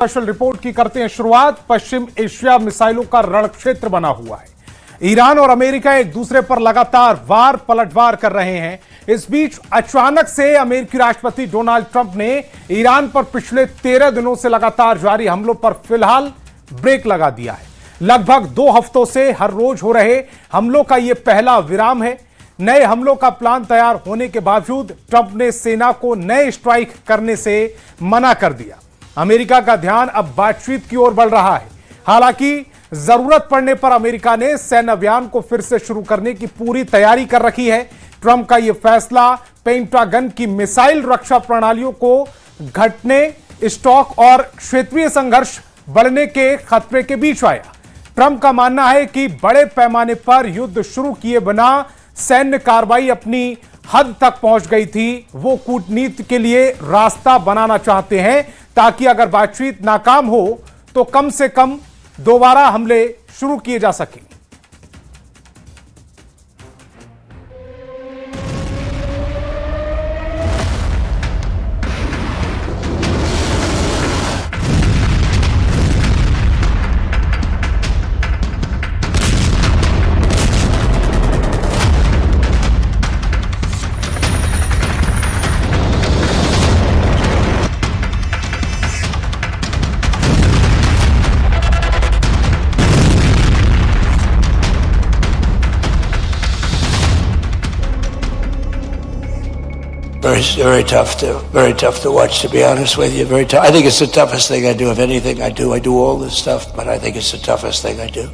Special report की करते हैं शुरुआत। पश्चिम एशिया मिसाइलों का रण क्षेत्र बना हुआ है। ईरान और अमेरिका एक दूसरे पर लगातार वार पलटवार कर रहे हैं। इस बीच अचानक से अमेरिकी राष्ट्रपति डोनाल्ड ट्रंप ने ईरान पर पिछले 13 दिनों से लगातार जारी हमलों पर फिलहाल ब्रेक लगा दिया है। लगभग 2 हफ्तों से हर रोज हो रहे हमलों का यह पहला विराम है। नए हमलों का प्लान तैयार होने के बावजूद ट्रंप ने सेना को नए स्ट्राइक करने से मना कर दिया। अमेरिका का ध्यान अब बातचीत की ओर बढ़ रहा है। हालांकि जरूरत पड़ने पर अमेरिका ने सैन्य अभियान को फिर से शुरू करने की पूरी तैयारी कर रखी है। ट्रंप का यह फैसला पेंटागन की मिसाइल रक्षा प्रणालियों को घटने, स्टॉक और क्षेत्रीय संघर्ष बढ़ने के खतरे के बीच आया। ट्रंप का मानना है कि बड़े पैमाने पर युद्ध शुरू किए बिना सैन्य कार्रवाई अपनी हद तक पहुंच गई थी। वो कूटनीति के लिए रास्ता बनाना चाहते हैं ताकि अगर बातचीत नाकाम हो तो कम से कम दोबारा हमले शुरू किए जा सकें। Very tough to watch, to be honest with you. Very tough. I think it's the toughest thing I do. If anything, I do all this stuff, but I think it's the toughest thing I do.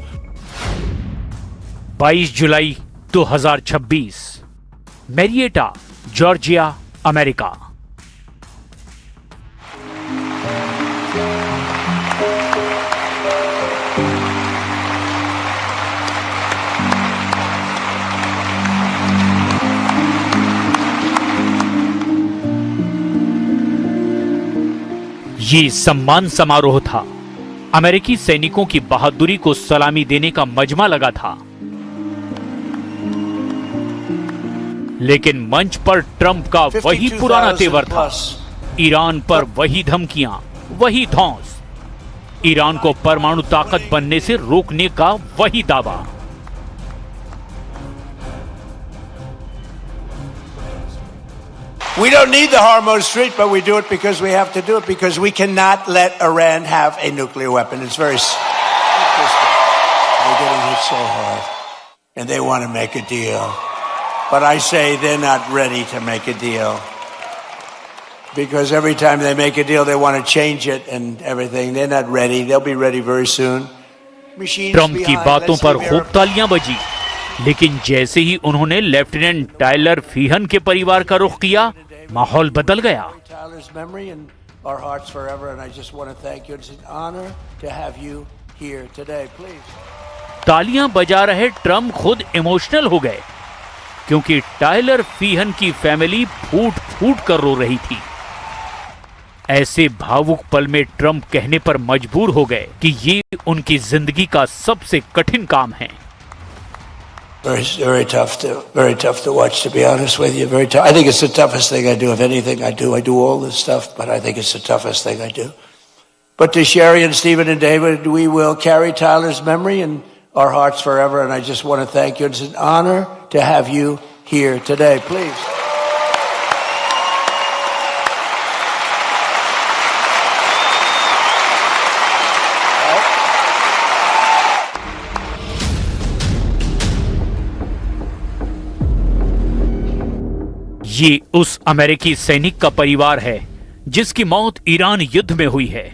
22 जुलाई 2026, Marietta, Georgia, America. ये सम्मान समारोह था। अमेरिकी सैनिकों की बहादुरी को सलामी देने का मजमा लगा था। लेकिन मंच पर ट्रंप का वही पुराना तेवर था। ईरान पर वही धमकियां, वही धौंस, ईरान को परमाणु ताकत बनने से रोकने का वही दावा। We don't need the Hormuz Strait, but we do it because we have to do it, because we cannot let Iran have a nuclear weapon. It's very interesting. They're getting hit so hard, and they want to make a deal. But I say they're not ready to make a deal. Because every time they make a deal, they want to change it and everything. They're not ready. They'll be ready very soon. Trump की बातों पर खूब तालियां बजी, लेकिन जैसे ही उन्होंने lieutenant Tyler फीहन के परिवार का रुख किया, माहौल बदल गया। तालियां बजा रहे ट्रंप खुद इमोशनल हो गए, क्योंकि टायलर फीहन की फैमिली फूट फूट कर रो रही थी। ऐसे भावुक पल में ट्रंप कहने पर मजबूर हो गए कि ये उनकी जिंदगी का सबसे कठिन काम है। Very tough to watch, to be honest with you. Very tough. I think it's the toughest thing I do. If anything, I do all this stuff, but I think it's the toughest thing I do. But to Sherry and Stephen and David, we will carry Tyler's memory in our hearts forever. And I just want to thank you. It's an honor to have you here today. Please. ये उस अमेरिकी सैनिक का परिवार है जिसकी मौत Iran युद्ध में हुई है।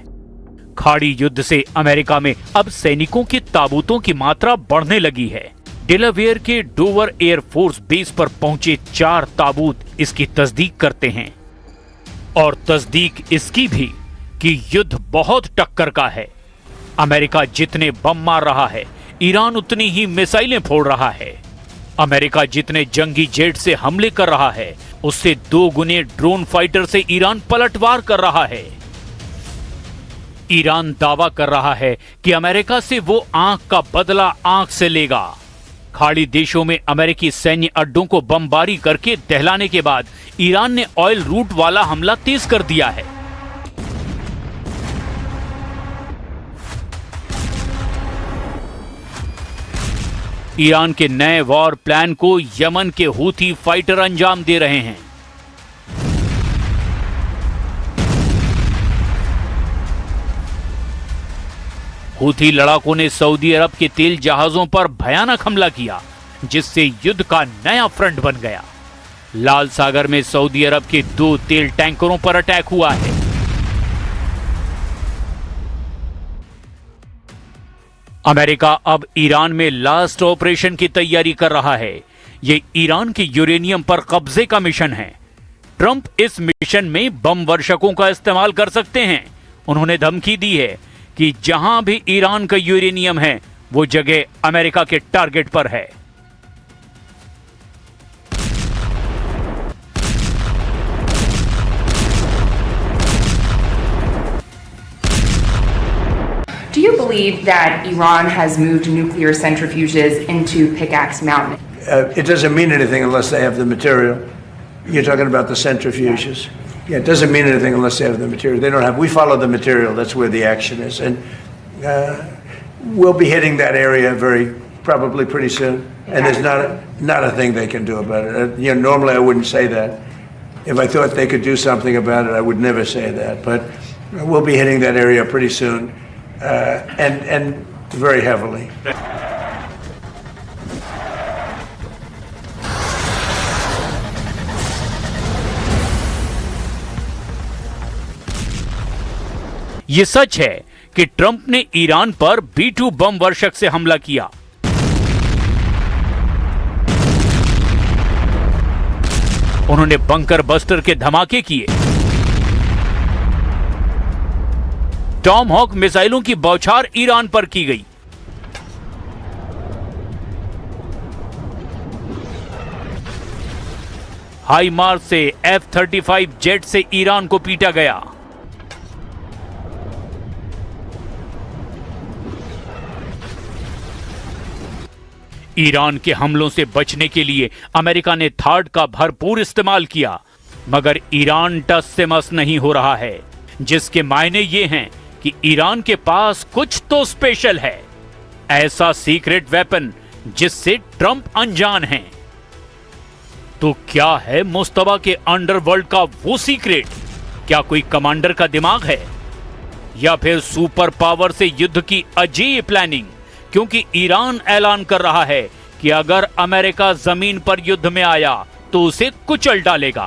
खाड़ी युद्ध से अमेरिका में अब सैनिकों के ताबूतों की मात्रा बढ़ने लगी है। डेलावेयर के डोवर एयरफोर्स बेस पर पहुंचे 4 ताबूत इसकी तस्दीक करते हैं, और तस्दीक इसकी भी कि युद्ध बहुत टक्कर का है। अमेरिका जितने बम मार रहा है, ईरान उतनी ही मिसाइलें फोड़ रहा है। अमेरिका जितने जंगी जेट से हमले कर रहा है, उससे 2 गुने ड्रोन फाइटर से ईरान पलटवार कर रहा है। ईरान दावा कर रहा है कि अमेरिका से वो आंख का बदला आंख से लेगा। खाड़ी देशों में अमेरिकी सैन्य अड्डों को बमबारी करके दहलाने के बाद ईरान ने ऑयल रूट वाला हमला तेज कर दिया है। ईरान के नए वॉर प्लान को यमन के हूथी फाइटर अंजाम दे रहे हैं। हूथी लड़ाकों ने सऊदी अरब के तेल जहाजों पर भयानक हमला किया, जिससे युद्ध का नया फ्रंट बन गया। लाल सागर में सऊदी अरब के 2 तेल टैंकरों पर अटैक हुआ है। अमेरिका अब ईरान में लास्ट ऑपरेशन की तैयारी कर रहा है। यह ईरान के यूरेनियम पर कब्जे का मिशन है। ट्रंप इस मिशन में बम वर्षकों का इस्तेमाल कर सकते हैं। उन्होंने धमकी दी है कि जहां भी ईरान का यूरेनियम है, वो जगह अमेरिका के टारगेट पर है। Do you believe that Iran has moved nuclear centrifuges into Pickaxe Mountain? It doesn't mean anything unless they have the material. You're talking about the centrifuges. Yeah, it doesn't mean anything unless they have the material. They don't have. We follow the material. That's where the action is, and we'll be hitting that area probably pretty soon. And there's not a thing they can do about it. Normally I wouldn't say that. If I thought they could do something about it, I would never say that. But we'll be hitting that area pretty soon, and very heavily. ये सच है कि Trump ने Iran पर B-2 बम वर्षक से हमला किया। उन्होंने बंकर बस्टर के धमाके किए। टॉम हॉक मिसाइलों की बौछार ईरान पर की गई। हाई मार्स से F-35 जेट से ईरान को पीटा गया। ईरान के हमलों से बचने के लिए अमेरिका ने थाड का भरपूर इस्तेमाल किया, मगर ईरान टस से मस नहीं हो रहा है, जिसके मायने ये हैं कि ईरान के पास कुछ तो स्पेशल है, ऐसा सीक्रेट वेपन जिससे ट्रंप अनजान हैं। तो क्या है मुस्तबा के अंडरवर्ल्ड का वो सीक्रेट? क्या कोई कमांडर का दिमाग है, या फिर सुपर पावर से युद्ध की अजीब प्लानिंग? क्योंकि ईरान ऐलान कर रहा है कि अगर अमेरिका जमीन पर युद्ध में आया तो उसे कुचल डालेगा।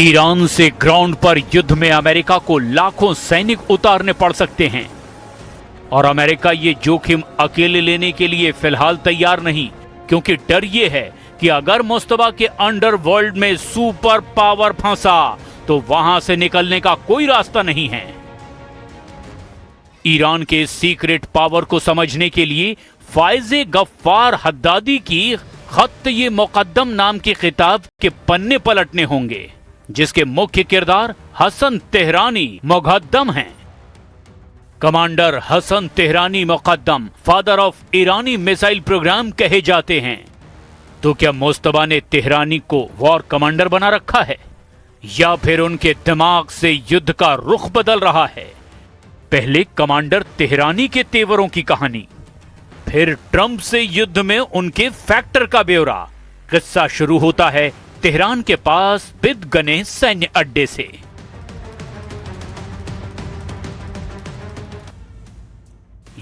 ईरान से ग्राउंड पर युद्ध में अमेरिका को लाखों सैनिक उतारने पड़ सकते हैं, और अमेरिका ये जोखिम अकेले लेने के लिए फिलहाल तैयार नहीं, क्योंकि डर ये है कि अगर मुस्तबा के अंडरवर्ल्ड में सुपर पावर फंसा तो वहां से निकलने का कोई रास्ता नहीं है। ईरान के सीक्रेट पावर को समझने के लिए फायज़े गफ्फार हद्दादी की खत्त-ए मुक़द्दम नाम की किताब के पन्ने पलटने होंगे, जिसके मुख्य किरदार हसन तेहरानी मुक़द्दम हैं। Commander Hassan Tehrani Moghaddam father of ईरानी मिसाइल प्रोग्राम कहे जाते हैं। तो क्या मुस्तबा ने तेहरानी को वॉर कमांडर बना रखा है, या फिर उनके दिमाग से युद्ध का रुख बदल रहा है? पहले कमांडर तेहरानी के तेवरों की कहानी, फिर ट्रंप से युद्ध में उनके फैक्टर का ब्यौरा। किस्सा शुरू होता है तेहरान के पास बिदगने सैन्य अड्डे से।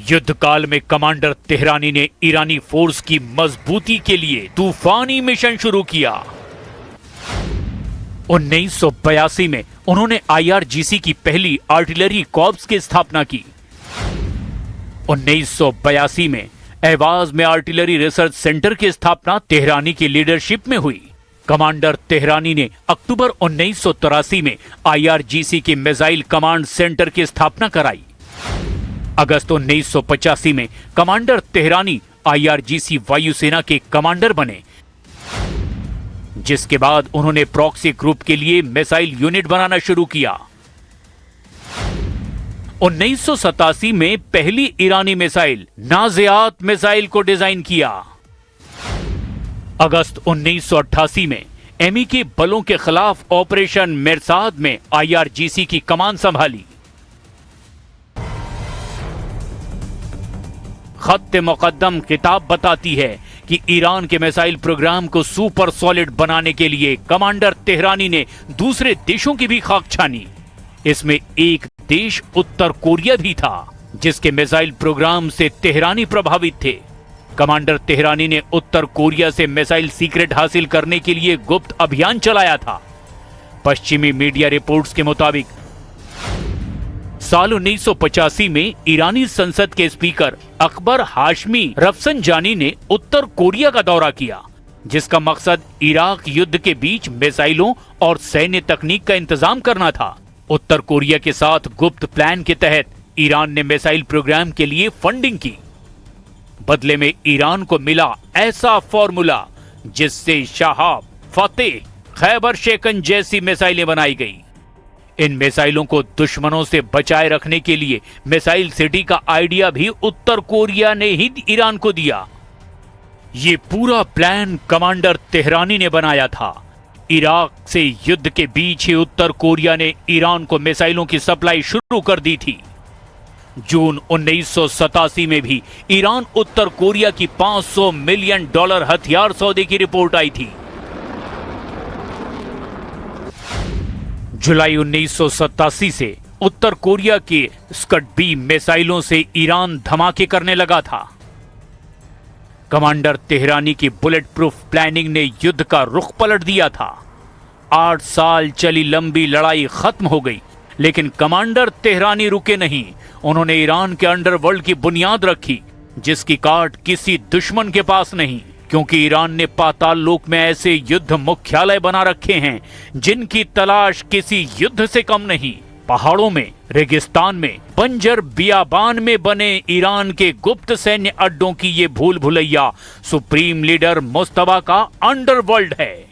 युद्ध काल में कमांडर तेहरानी ने ईरानी फोर्स की मजबूती के लिए तूफानी मिशन शुरू किया। 1982 में उन्होंने IRGC की पहली आर्टिलरी कॉर्प्स की स्थापना की। 1982 में एवाज में आर्टिलरी रिसर्च सेंटर की स्थापना तेहरानी की लीडरशिप में हुई। कमांडर तेहरानी ने अक्टूबर 1983 में IRGC के मिसाइल कमांड सेंटर की स्थापना कराई। अगस्त 1985 में कमांडर तेहरानी IRGC वायुसेना के कमांडर बने, जिसके बाद उन्होंने प्रॉक्सी ग्रुप के लिए मिसाइल यूनिट बनाना शुरू किया। 1987 में पहली ईरानी मिसाइल नाज़ियात मिसाइल को डिजाइन किया। अगस्त 1988 में MEK बलों के खिलाफ ऑपरेशन मिरसाद में IRGC की कमान संभाली। खत्ते मुकद्दम किताब बताती है कि ईरान के मिसाइल प्रोग्राम को सुपर सॉलिड बनाने के लिए कमांडर तेहरानी ने दूसरे देशों की भी खाक छानी। इसमें एक देश उत्तर कोरिया भी था, जिसके मिसाइल प्रोग्राम से तेहरानी प्रभावित थे। कमांडर तेहरानी ने उत्तर कोरिया से मिसाइल सीक्रेट हासिल करने के लिए गुप्त अभियान चलाया था। पश्चिमी मीडिया रिपोर्ट्स के मुताबिक साल 1985 में ईरानी संसद के स्पीकर अकबर हाशमी रफसंजानी ने उत्तर कोरिया का दौरा किया, जिसका मकसद इराक युद्ध के बीच मिसाइलों और सैन्य तकनीक का इंतजाम करना था। उत्तर कोरिया के साथ गुप्त प्लान के तहत ईरान ने मिसाइल प्रोग्राम के लिए फंडिंग की। बदले में ईरान को मिला ऐसा फॉर्मूला जिससे शहाब, फतेह, खैबर शेकन जैसी मिसाइलें बनाई गई। इन मिसाइलों को दुश्मनों से बचाए रखने के लिए मिसाइल सिटी का आइडिया भी उत्तर कोरिया ने ही ईरान को दिया। ये पूरा प्लान कमांडर तेहरानी ने बनाया था। इराक से युद्ध के बीच ही उत्तर कोरिया ने ईरान को मिसाइलों की सप्लाई शुरू कर दी थी। जून 1987 में भी ईरान उत्तर कोरिया की $500 मिलियन हथियार सौदे की रिपोर्ट आई थी। जुलाई 1987 से उत्तर कोरिया के स्कड-B मिसाइलों से ईरान धमाके करने लगा था। कमांडर तेहरानी की बुलेट प्रूफ प्लानिंग ने युद्ध का रुख पलट दिया था। 8 साल चली लंबी लड़ाई खत्म हो गई, लेकिन कमांडर तेहरानी रुके नहीं। उन्होंने ईरान के अंडरवर्ल्ड की बुनियाद रखी, जिसकी काट किसी दुश्मन के पास नहीं, क्योंकि ईरान ने पाताल लोक में ऐसे युद्ध मुख्यालय बना रखे हैं जिनकी तलाश किसी युद्ध से कम नहीं। पहाड़ों में, रेगिस्तान में, बंजर बियाबान में बने ईरान के गुप्त सैन्य अड्डों की ये भूल भुलैया सुप्रीम लीडर मुस्तफा का अंडरवर्ल्ड है।